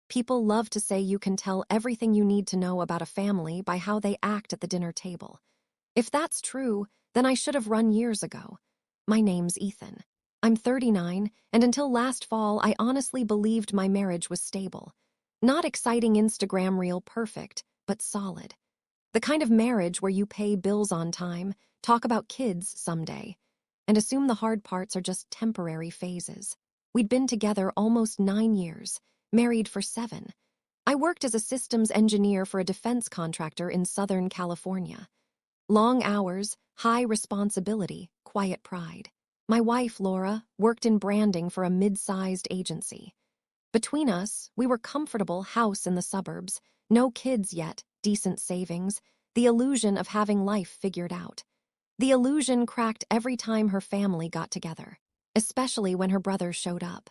People love to say you can tell everything you need to know about a family by how they act at the dinner table. If that's true, then I should have run years ago. My name's Ethan. I'm 39, and until last fall, I honestly believed my marriage was stable. Not exciting Instagram reel perfect, but solid. The kind of marriage where you pay bills on time, talk about kids someday, and assume the hard parts are just temporary phases. We'd been together almost 9 years, married for 7. I worked as a systems engineer for a defense contractor in Southern California. Long hours, high responsibility, quiet pride. My wife, Laura, worked in branding for a mid-sized agency. Between us, we were comfortable house in the suburbs, no kids yet, decent savings, the illusion of having life figured out. The illusion cracked every time her family got together, especially when her brother showed up.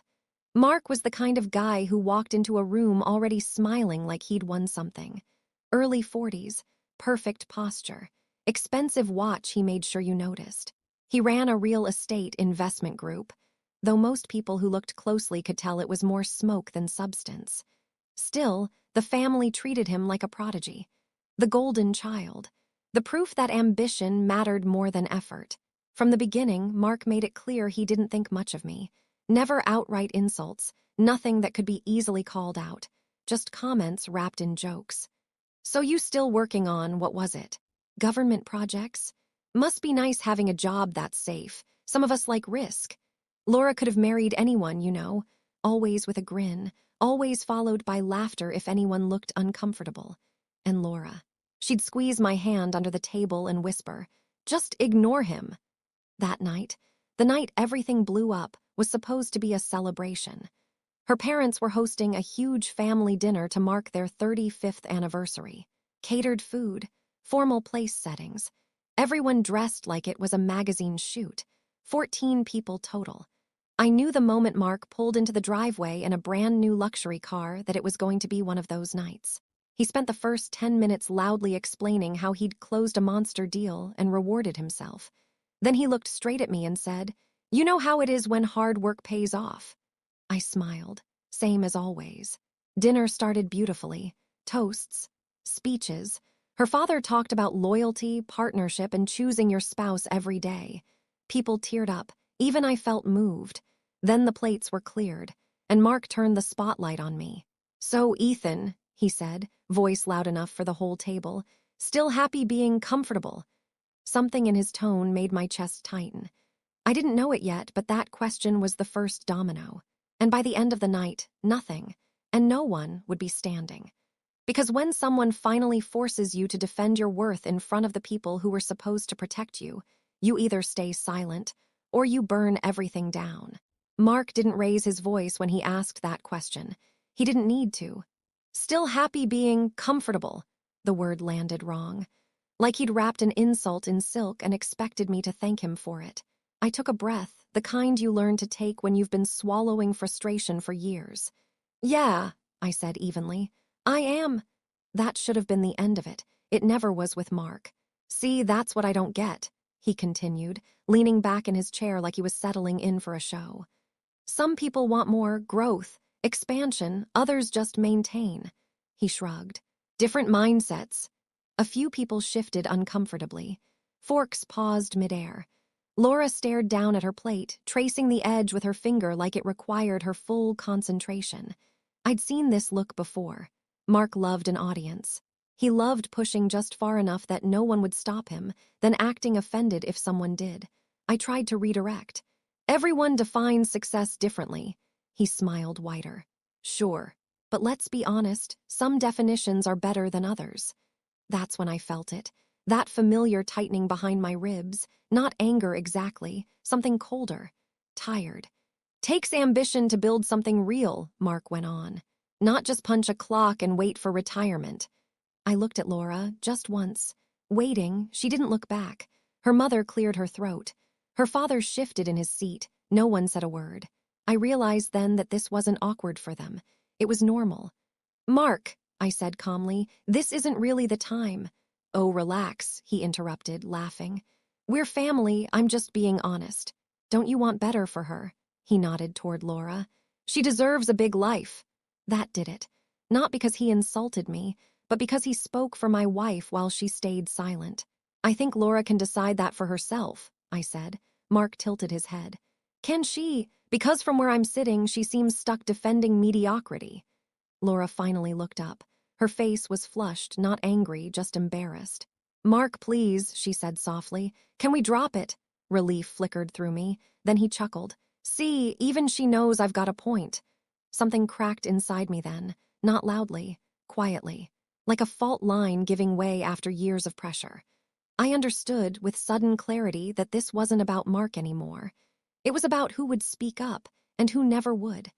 Mark was the kind of guy who walked into a room already smiling like he'd won something. Early 40s, perfect posture, expensive watch he made sure you noticed. He ran a real estate investment group, though most people who looked closely could tell it was more smoke than substance. Still, the family treated him like a prodigy, the golden child, the proof that ambition mattered more than effort. From the beginning, Mark made it clear he didn't think much of me. Never outright insults, nothing that could be easily called out, just comments wrapped in jokes. So you still working on, what was it? Government projects? Must be nice having a job that's safe. Some of us like risk. Laura could have married anyone, you know, always with a grin, always followed by laughter if anyone looked uncomfortable. And Laura. She'd squeeze my hand under the table and whisper, "Just ignore him." That night, the night everything blew up, was supposed to be a celebration. Her parents were hosting a huge family dinner to mark their 35th anniversary. Catered food, formal place settings. Everyone dressed like it was a magazine shoot. 14 people total. I knew the moment Mark pulled into the driveway in a brand new luxury car that it was going to be one of those nights. He spent the first 10 minutes loudly explaining how he'd closed a monster deal and rewarded himself. Then he looked straight at me and said, "You know how it is when hard work pays off." I smiled, same as always. Dinner started beautifully. Toasts, speeches. Her father talked about loyalty, partnership, and choosing your spouse every day. People teared up. Even I felt moved. Then the plates were cleared, and Mark turned the spotlight on me. "So, Ethan," he said, voice loud enough for the whole table, "still happy being comfortable?" Something in his tone made my chest tighten. I didn't know it yet, but that question was the first domino. And by the end of the night, nothing, and no one would be standing. Because when someone finally forces you to defend your worth in front of the people who were supposed to protect you, you either stay silent or you burn everything down. Mark didn't raise his voice when he asked that question. He didn't need to. "Still happy being comfortable," the word landed wrong. Like he'd wrapped an insult in silk and expected me to thank him for it. I took a breath, the kind you learn to take when you've been swallowing frustration for years. "Yeah," I said evenly. "I am." That should have been the end of it. It never was with Mark. "See, that's what I don't get," he continued, leaning back in his chair like he was settling in for a show. "Some people want more growth, expansion, others just maintain." He shrugged. "Different mindsets." A few people shifted uncomfortably. Forks paused midair. Laura stared down at her plate, tracing the edge with her finger like it required her full concentration. I'd seen this look before. Mark loved an audience. He loved pushing just far enough that no one would stop him, then acting offended if someone did. I tried to redirect. "Everyone defines success differently." He smiled wider. "Sure, but let's be honest, some definitions are better than others." That's when I felt it. That familiar tightening behind my ribs, not anger exactly, something colder. Tired. "Takes ambition to build something real," Mark went on. "Not just punch a clock and wait for retirement." I looked at Laura, just once. Waiting, she didn't look back. Her mother cleared her throat. Her father shifted in his seat. No one said a word. I realized then that this wasn't awkward for them. It was normal. "Mark," I said calmly, "this isn't really the time." "Oh, relax," he interrupted, laughing. "We're family, I'm just being honest. Don't you want better for her?" He nodded toward Laura. "She deserves a big life." That did it. Not because he insulted me, but because he spoke for my wife while she stayed silent. I think Laura can decide that for herself, I said. Mark tilted his head. Can she? Because from where I'm sitting, she seems stuck defending mediocrity. Laura finally looked up. Her face was flushed, not angry, just embarrassed. Mark, please, she said softly. Can we drop it? Relief flickered through me. Then he chuckled. See, even she knows I've got a point. Something cracked inside me then, not loudly, quietly, like a fault line giving way after years of pressure. I understood with sudden clarity that this wasn't about Mark anymore. It was about who would speak up and who never would.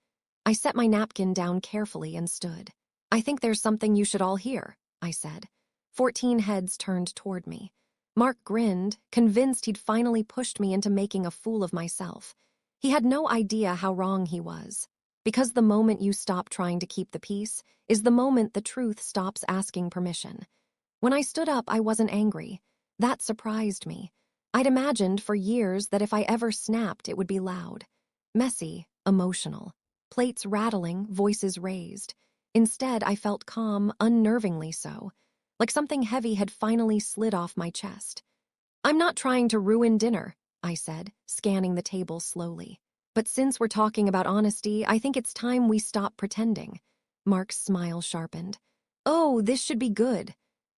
I set my napkin down carefully and stood. I think there's something you should all hear, I said. 14 heads turned toward me. Mark grinned, convinced he'd finally pushed me into making a fool of myself. He had no idea how wrong he was. Because the moment you stop trying to keep the peace is the moment the truth stops asking permission. When I stood up, I wasn't angry. That surprised me. I'd imagined for years that if I ever snapped, it would be loud. Messy, emotional. Plates rattling, voices raised. Instead, I felt calm, unnervingly so, like something heavy had finally slid off my chest. I'm not trying to ruin dinner, I said, scanning the table slowly. But since we're talking about honesty, I think it's time we stop pretending. Mark's smile sharpened. Oh, this should be good.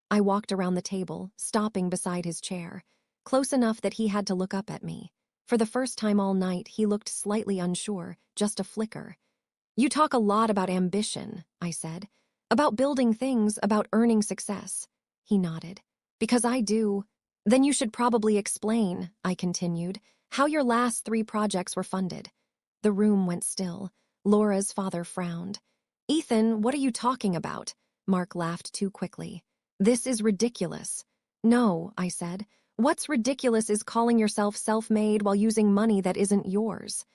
I walked around the table, stopping beside his chair, close enough that he had to look up at me. For the first time all night, he looked slightly unsure, just a flicker. You talk a lot about ambition, I said. About building things, about earning success. He nodded. Because I do. Then you should probably explain, I continued, how your last 3 projects were funded. The room went still. Laura's father frowned. Ethan, what are you talking about? Mark laughed too quickly. This is ridiculous. No, I said. What's ridiculous is calling yourself self-made while using money that isn't yours.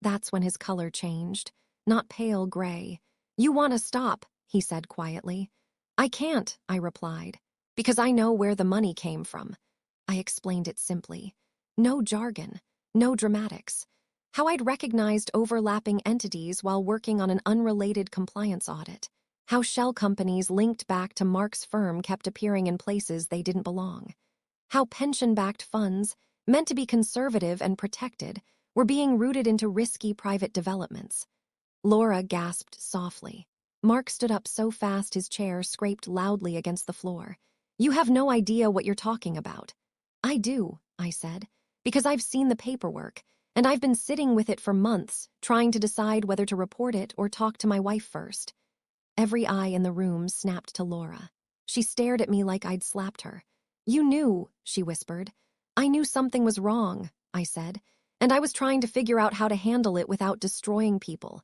That's when his color changed. Not pale gray. You want to stop, he said quietly. I can't, I replied, because I know where the money came from. I explained it simply. No jargon, no dramatics. How I'd recognized overlapping entities while working on an unrelated compliance audit. How shell companies linked back to Mark's firm kept appearing in places they didn't belong. How pension-backed funds, meant to be conservative and protected, were being rooted into risky private developments. Laura gasped softly. Mark stood up so fast his chair scraped loudly against the floor. You have no idea what you're talking about. I do, I said, because I've seen the paperwork, and I've been sitting with it for months, trying to decide whether to report it or talk to my wife first. Every eye in the room snapped to Laura. She stared at me like I'd slapped her. You knew, she whispered. I knew something was wrong, I said, and I was trying to figure out how to handle it without destroying people.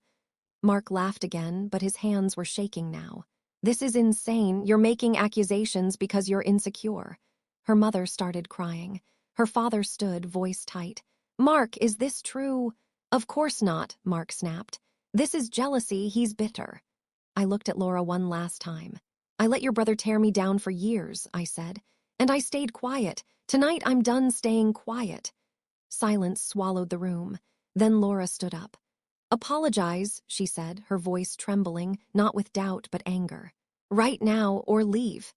Mark laughed again, but his hands were shaking now. This is insane. You're making accusations because you're insecure. Her mother started crying. Her father stood, voice tight. Mark, is this true? Of course not, Mark snapped. This is jealousy. He's bitter. I looked at Laura one last time. I let your brother tear me down for years, I said, and I stayed quiet. Tonight I'm done staying quiet. Silence swallowed the room. Then Laura stood up. Apologize, she said, her voice trembling, not with doubt but anger. Right now or leave.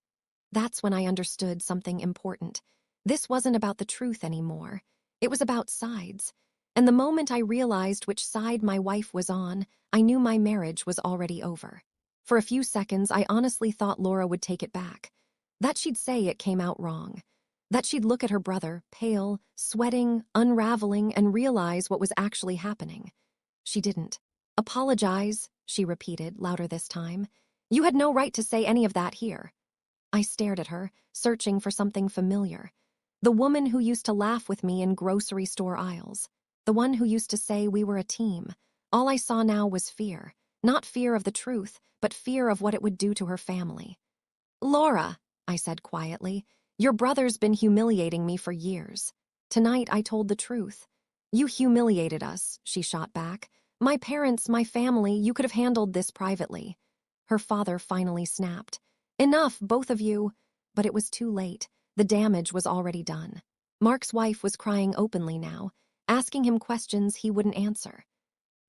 That's when I understood something important. This wasn't about the truth anymore. It was about sides. And the moment I realized which side my wife was on, I knew my marriage was already over. For a few seconds, I honestly thought Laura would take it back. That she'd say it came out wrong. That she'd look at her brother, pale, sweating, unraveling, and realize what was actually happening. She didn't. Apologize, she repeated, louder this time. You had no right to say any of that here. I stared at her, searching for something familiar. The woman who used to laugh with me in grocery store aisles. The one who used to say we were a team. All I saw now was fear. Not fear of the truth, but fear of what it would do to her family. Laura, I said quietly, your brother's been humiliating me for years. Tonight I told the truth. You humiliated us, she shot back. My parents, my family, you could have handled this privately. Her father finally snapped. Enough, both of you. But it was too late. The damage was already done. Mark's wife was crying openly now, asking him questions he wouldn't answer.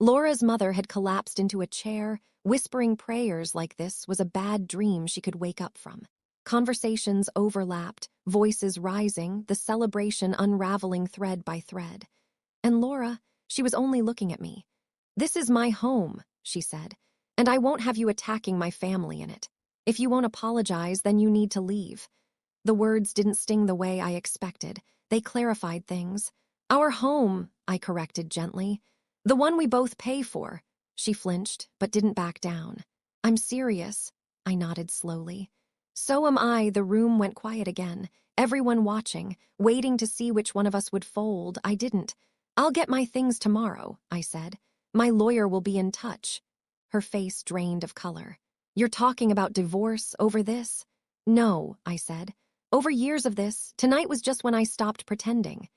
Laura's mother had collapsed into a chair, whispering prayers like this was a bad dream she could wake up from. Conversations overlapped, voices rising, the celebration unraveling thread by thread. And Laura, she was only looking at me. "This is my home," she said, "and I won't have you attacking my family in it. If you won't apologize, then you need to leave." The words didn't sting the way I expected. They clarified things. "Our home," I corrected gently. "The one we both pay for." She flinched, but didn't back down. "I'm serious," I nodded slowly. "So am I." The room went quiet again, everyone watching, waiting to see which one of us would fold. I didn't. "I'll get my things tomorrow," I said. "My lawyer will be in touch." Her face drained of color. "You're talking about divorce over this?" "No," I said. "Over years of this, tonight was just when I stopped pretending."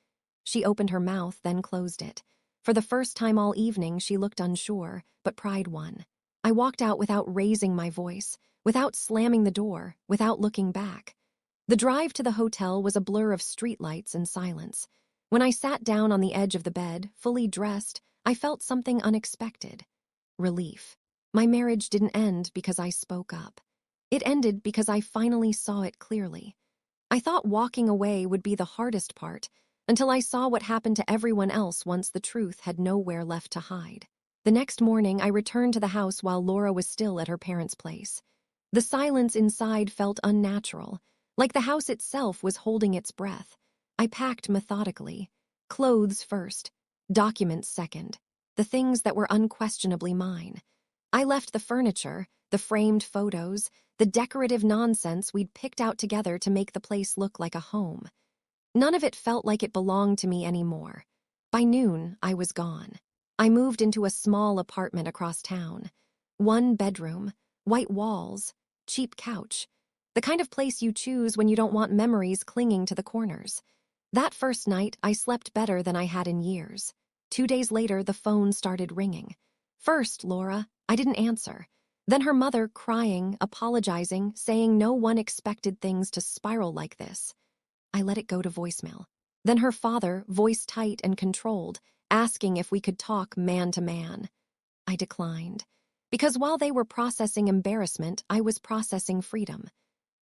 She opened her mouth, then closed it. For the first time all evening, she looked unsure, but pride won. I walked out without raising my voice, without slamming the door, without looking back. The drive to the hotel was a blur of streetlights and silence. When I sat down on the edge of the bed, fully dressed, I felt something unexpected. Relief. My marriage didn't end because I spoke up. It ended because I finally saw it clearly. I thought walking away would be the hardest part, until I saw what happened to everyone else once the truth had nowhere left to hide. The next morning, I returned to the house while Laura was still at her parents' place. The silence inside felt unnatural, like the house itself was holding its breath. I packed methodically. Clothes first, documents second, the things that were unquestionably mine. I left the furniture, the framed photos, the decorative nonsense we'd picked out together to make the place look like a home. None of it felt like it belonged to me anymore. By noon, I was gone. I moved into a small apartment across town. One bedroom, white walls, cheap couch. The kind of place you choose when you don't want memories clinging to the corners. That first night, I slept better than I had in years. 2 days later, the phone started ringing. First, Laura, I didn't answer. Then her mother crying, apologizing, saying no one expected things to spiral like this. I let it go to voicemail. Then her father, voice tight and controlled, asking if we could talk man to man. I declined. Because while they were processing embarrassment, I was processing freedom.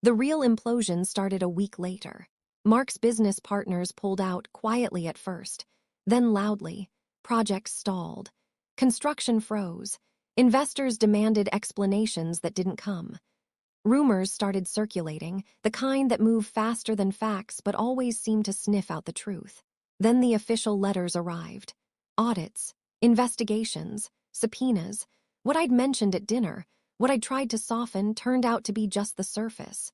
The real implosion started a week later. Mark's business partners pulled out quietly at first, then loudly. Projects stalled. Construction froze. Investors demanded explanations that didn't come. Rumors started circulating, the kind that move faster than facts but always seem to sniff out the truth. Then the official letters arrived. Audits, investigations, subpoenas. What I'd mentioned at dinner, what I'd tried to soften, turned out to be just the surface.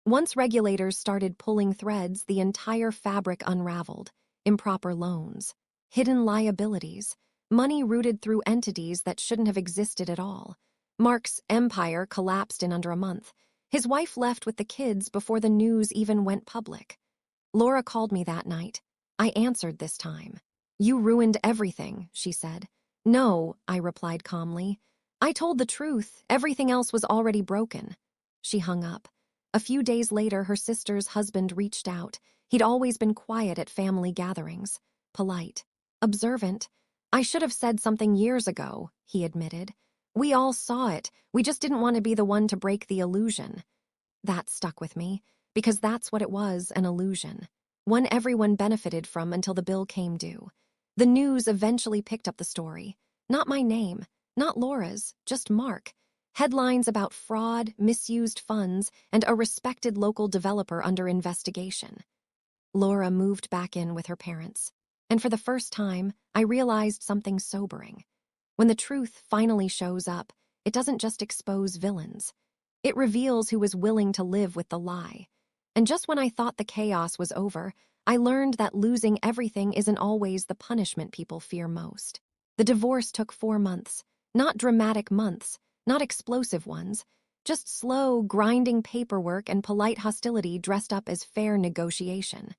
Once regulators started pulling threads, the entire fabric unraveled. Improper loans, hidden liabilities, money rooted through entities that shouldn't have existed at all. Mark's empire collapsed in under a month. His wife left with the kids before the news even went public. Laura called me that night. I answered this time. "You ruined everything," she said. "No," I replied calmly. "I told the truth. Everything else was already broken." She hung up. A few days later, her sister's husband reached out. He'd always been quiet at family gatherings, polite, observant. "I should have said something years ago," he admitted. "We all saw it. We just didn't want to be the one to break the illusion." That stuck with me, because that's what it was, an illusion. One everyone benefited from until the bill came due. The news eventually picked up the story. Not my name, not Laura's, just Mark. Headlines about fraud, misused funds, and a respected local developer under investigation. Laura moved back in with her parents. And for the first time, I realized something sobering. When the truth finally shows up, it doesn't just expose villains. It reveals who is willing to live with the lie. And just when I thought the chaos was over, I learned that losing everything isn't always the punishment people fear most. The divorce took 4 months. Not dramatic months, not explosive ones. Just slow, grinding paperwork and polite hostility dressed up as fair negotiation.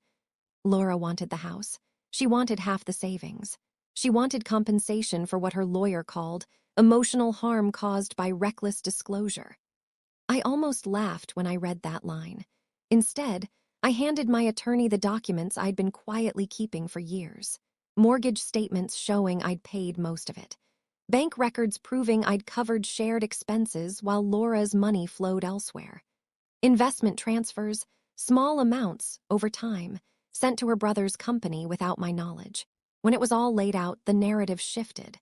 Laura wanted the house. She wanted half the savings. She wanted compensation for what her lawyer called emotional harm caused by reckless disclosure. I almost laughed when I read that line. Instead, I handed my attorney the documents I'd been quietly keeping for years. Mortgage statements showing I'd paid most of it. Bank records proving I'd covered shared expenses while Laura's money flowed elsewhere. Investment transfers, small amounts, over time, sent to her brother's company without my knowledge. When it was all laid out, the narrative shifted.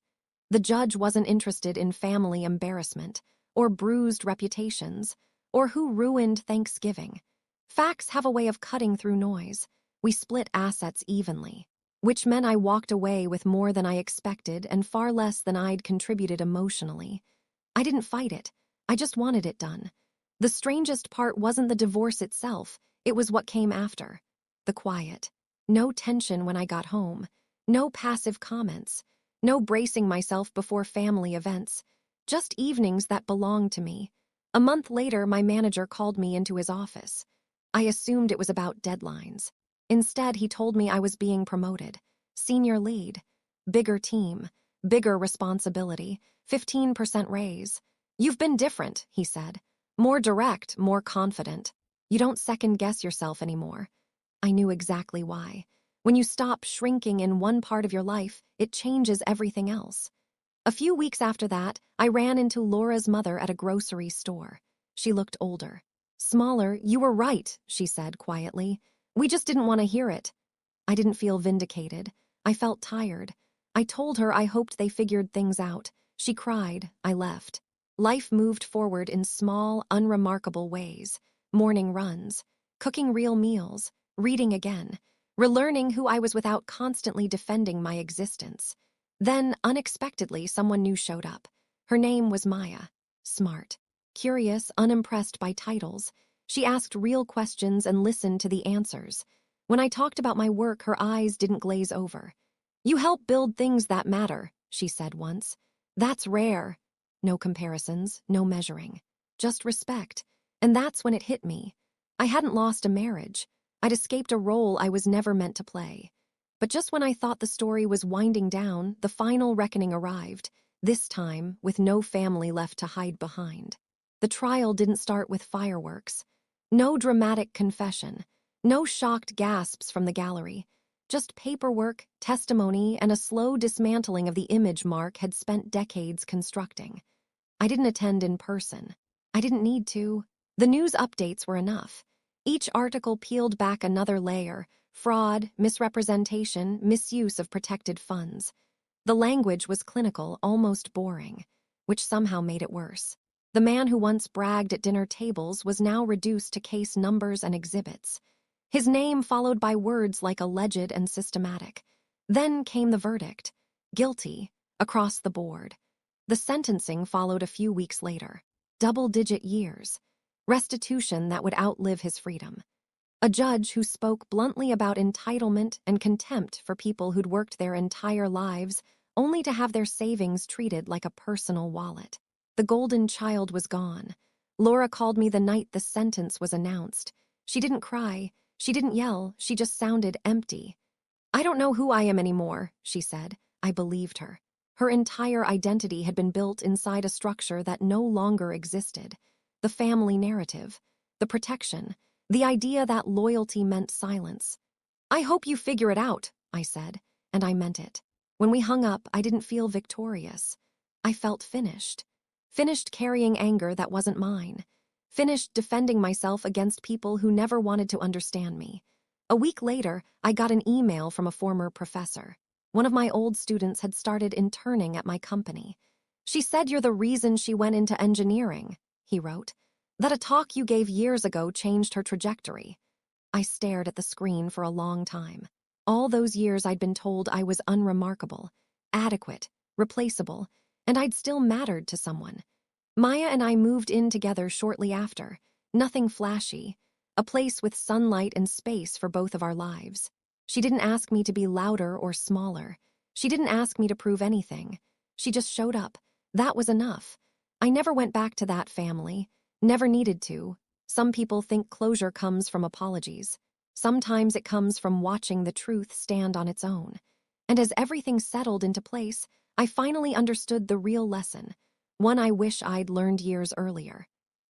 The judge wasn't interested in family embarrassment, or bruised reputations, or who ruined Thanksgiving. Facts have a way of cutting through noise. We split assets evenly, which meant I walked away with more than I expected and far less than I'd contributed emotionally. I didn't fight it. I just wanted it done. The strangest part wasn't the divorce itself, it was what came after. The quiet. No tension when I got home. No passive comments. No bracing myself before family events. Just evenings that belonged to me. A month later, my manager called me into his office. I assumed it was about deadlines. Instead, he told me I was being promoted. Senior lead. Bigger team. Bigger responsibility. 15% raise. You've been different, he said. More direct, more confident. You don't second-guess yourself anymore. I knew exactly why. When you stop shrinking in one part of your life, it changes everything else. A few weeks after that, I ran into Laura's mother at a grocery store. She looked older. Smaller. You were right, she said quietly. We just didn't want to hear it. I didn't feel vindicated. I felt tired. I told her I hoped they figured things out. She cried. I left. Life moved forward in small, unremarkable ways. Morning runs, cooking real meals, reading again, relearning who I was without constantly defending my existence. Then, unexpectedly, someone new showed up. Her name was Maya. Smart. Curious, unimpressed by titles. She asked real questions and listened to the answers. When I talked about my work, her eyes didn't glaze over. You help build things that matter, she said once. That's rare. No comparisons, no measuring. Just respect. And that's when it hit me. I hadn't lost a marriage. I'd escaped a role I was never meant to play. But just when I thought the story was winding down, the final reckoning arrived, this time with no family left to hide behind. The trial didn't start with fireworks. No dramatic confession. No shocked gasps from the gallery. Just paperwork, testimony, and a slow dismantling of the image Mark had spent decades constructing. I didn't attend in person. I didn't need to. The news updates were enough. Each article peeled back another layer: fraud, misrepresentation, misuse of protected funds. The language was clinical, almost boring, which somehow made it worse. The man who once bragged at dinner tables was now reduced to case numbers and exhibits. His name followed by words like alleged and systematic. Then came the verdict. Guilty, across the board. The sentencing followed a few weeks later. Double-digit years. Restitution that would outlive his freedom. A judge who spoke bluntly about entitlement and contempt for people who'd worked their entire lives only to have their savings treated like a personal wallet. The golden child was gone. Laura called me the night the sentence was announced. She didn't cry. She didn't yell. She just sounded empty. I don't know who I am anymore, she said. I believed her. Her entire identity had been built inside a structure that no longer existed. The family narrative, the protection, the idea that loyalty meant silence. I hope you figure it out, I said, and I meant it. When we hung up, I didn't feel victorious. I felt finished. Finished carrying anger that wasn't mine. Finished defending myself against people who never wanted to understand me. A week later, I got an email from a former professor. One of my old students had started interning at my company. She said you're the reason she went into engineering, he wrote. That a talk you gave years ago changed her trajectory. I stared at the screen for a long time. All those years I'd been told I was unremarkable, adequate, replaceable, and I'd still mattered to someone. Maya and I moved in together shortly after. Nothing flashy. A place with sunlight and space for both of our lives. She didn't ask me to be louder or smaller. She didn't ask me to prove anything. She just showed up. That was enough. I never went back to that family. Never needed to. Some people think closure comes from apologies. Sometimes it comes from watching the truth stand on its own. And as everything settled into place, I finally understood the real lesson. One I wish I'd learned years earlier.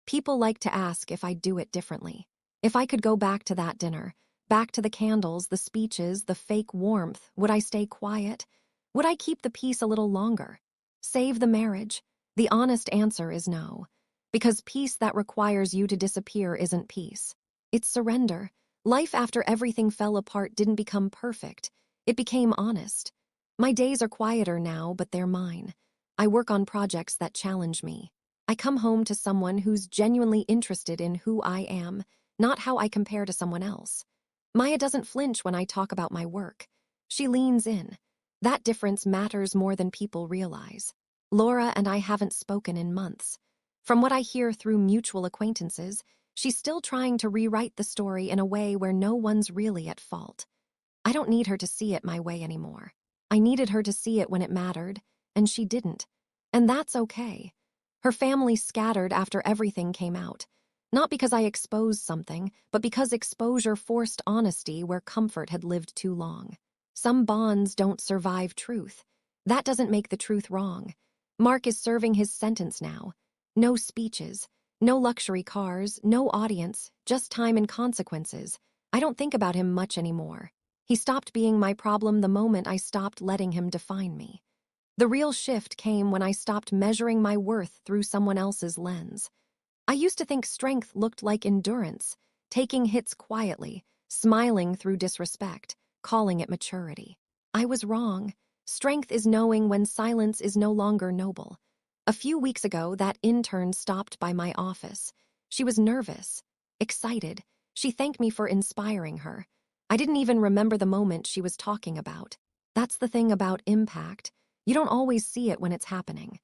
People like to ask if I'd do it differently. If I could go back to that dinner, back to the candles, the speeches, the fake warmth, would I stay quiet? Would I keep the peace a little longer? Save the marriage? The honest answer is no. Because peace that requires you to disappear isn't peace. It's surrender. Life after everything fell apart didn't become perfect. It became honest. My days are quieter now, but they're mine. I work on projects that challenge me. I come home to someone who's genuinely interested in who I am, not how I compare to someone else. Maya doesn't flinch when I talk about my work. She leans in. That difference matters more than people realize. Laura and I haven't spoken in months. From what I hear through mutual acquaintances, she's still trying to rewrite the story in a way where no one's really at fault. I don't need her to see it my way anymore. I needed her to see it when it mattered, and she didn't. And that's okay. Her family scattered after everything came out. Not because I exposed something, but because exposure forced honesty where comfort had lived too long. Some bonds don't survive truth. That doesn't make the truth wrong. Mark is serving his sentence now. No speeches, no luxury cars, no audience, just time and consequences. I don't think about him much anymore. He stopped being my problem the moment I stopped letting him define me. The real shift came when I stopped measuring my worth through someone else's lens. I used to think strength looked like endurance, taking hits quietly, smiling through disrespect, calling it maturity. I was wrong. Strength is knowing when silence is no longer noble. A few weeks ago, that intern stopped by my office. She was nervous, excited. She thanked me for inspiring her. I didn't even remember the moment she was talking about. That's the thing about impact. You don't always see it when it's happening.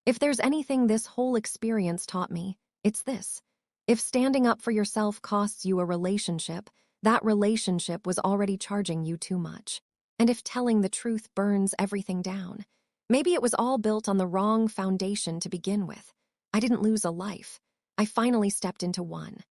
If there's anything this whole experience taught me, it's this. If standing up for yourself costs you a relationship, that relationship was already charging you too much. And if telling the truth burns everything down, maybe it was all built on the wrong foundation to begin with. I didn't lose a life. I finally stepped into one.